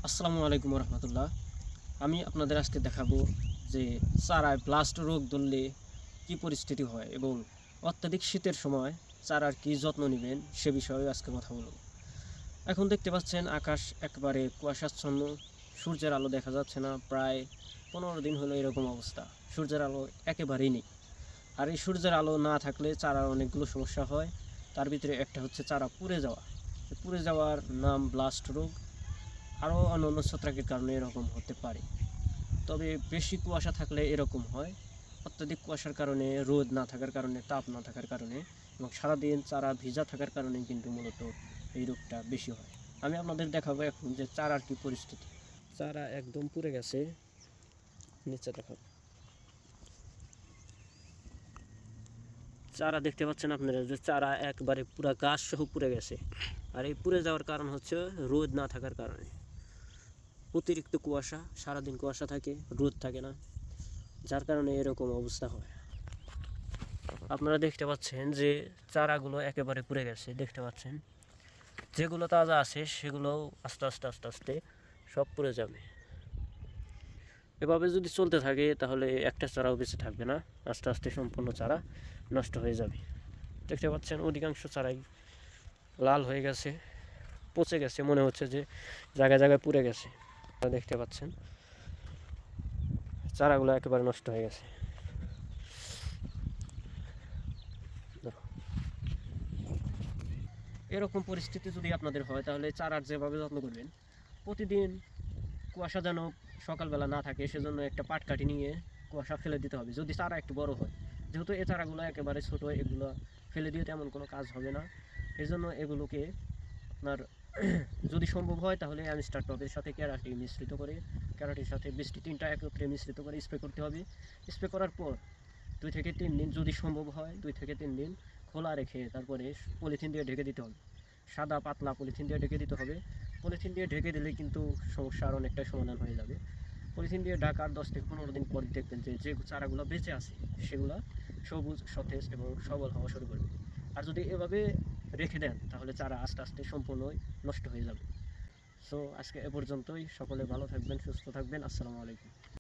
আসসালামু আলাইকুম রহমতুল্লাহ। আমি আপনাদের আজকে দেখাবো যে চারায় ব্লাস্ট রোগ ধরলে কী পরিস্থিতি হয় এবং অত্যাধিক শীতের সময় চারার কী যত্ন নেবেন সে বিষয়ে আজকে কথা বলব। এখন দেখতে পাচ্ছেন আকাশ একেবারে কুয়াশাচ্ছন্ন, সূর্যের আলো দেখা যাচ্ছে না। প্রায় 15 দিন হলো এরকম অবস্থা, সূর্যের আলো একেবারেই নেই। আর এই সূর্যের আলো না থাকলে চারার অনেকগুলো সমস্যা হয়। তার ভিতরে একটা হচ্ছে চারা পুড়ে যাওয়া। পুড়ে যাওয়ার নাম ব্লাস্ট রোগ। আরও অন্যান্য ছত্রাকের কারণে এরকম হতে পারে, তবে বেশি কুয়াশা থাকলে এরকম হয়। অত্যাধিক কুয়াশার কারণে, রোদ না থাকার কারণে, তাপ না থাকার কারণে এবং সারাদিন চারা ভিজা থাকার কারণে কিন্তু মূলত এই রোগটা বেশি হয়। আমি আপনাদের দেখাবো এখন যে চারার কী পরিস্থিতি। চারা একদম পুড়ে গেছে, নিচে দেখাবো। চারা দেখতে পাচ্ছেন আপনারা যে চারা একবারে পুরা গাছ সহ পুড়ে গেছে। আর এই পুড়ে যাওয়ার কারণ হচ্ছে রোদ না থাকার কারণে। অতিরিক্ত কুয়াশা, সারাদিন কুয়াশা থাকে, রোদ থাকে না, যার কারণে এরকম অবস্থা হয়। আপনারা দেখতে পাচ্ছেন যে চারাগুলো একেবারে পুড়ে গেছে। দেখতে পাচ্ছেন যেগুলো তাজা আছে সেগুলোও আস্তে আস্তে আস্তে আস্তে সব পুড়ে যাবে। এভাবে যদি চলতে থাকে তাহলে একটা চারাও বেঁচে থাকবে না, আস্তে আস্তে সম্পূর্ণ চারা নষ্ট হয়ে যাবে। দেখতে পাচ্ছেন অধিকাংশ চারাই লাল হয়ে গেছে, পচে গেছে, মনে হচ্ছে যে জায়গায় জায়গায় পুড়ে গেছে। দেখতে পাচ্ছেন চারাগুলো একেবারে নষ্ট হয়ে গেছে। এরকম পরিস্থিতি যদি আপনাদের হয় তাহলে চারার যেভাবে যত্ন করবেন, প্রতিদিন কুয়াশা যেন সকালবেলা না থাকে সেজন্য একটা পাটকাঠি নিয়ে কুয়াশা ফেলে দিতে হবে যদি চারা একটু বড় হয়। যেহেতু এ চারাগুলো একেবারে ছোটো, এগুলো ফেলে দিয়ে তেমন কোনো কাজ হবে না। এই জন্য এগুলোকে আপনার যদি সম্ভব হয় তাহলে অ্যামস্টার টবের সাথে ক্যারাটি মিশ্রিত করে, ক্যারাটির সাথে বৃষ্টি 3টা একত্রে মিশ্রিত করে স্প্রে করতে হবে। স্প্রে করার পর 2 থেকে 3 দিন, যদি সম্ভব হয় 2 থেকে 3 দিন খোলা রেখে তারপরে পলিথিন দিয়ে ঢেকে দিতে হবে। সাদা পাতলা পলিথিন দিয়ে ঢেকে দিতে হবে। পলিথিন দিয়ে ঢেকে দিলে কিন্তু সমস্যার অনেকটাই সমাধান হয়ে যাবে। পলিথিন দিয়ে ঢাকার 10 থেকে 15 দিন পর দেখবেন যে যে চারাগুলো বেঁচে আছে সেগুলো সবুজ, সতেজ এবং সবল হওয়া শুরু করবে। আর যদি এভাবে রেখে দেন তাহলে চারা আস্তে আস্তে সম্পূর্ণই নষ্ট হয়ে যাবে। সো আজকে এ পর্যন্তই। সকলে ভালো থাকবেন, সুস্থ থাকবেন। আসসালামু আলাইকুম।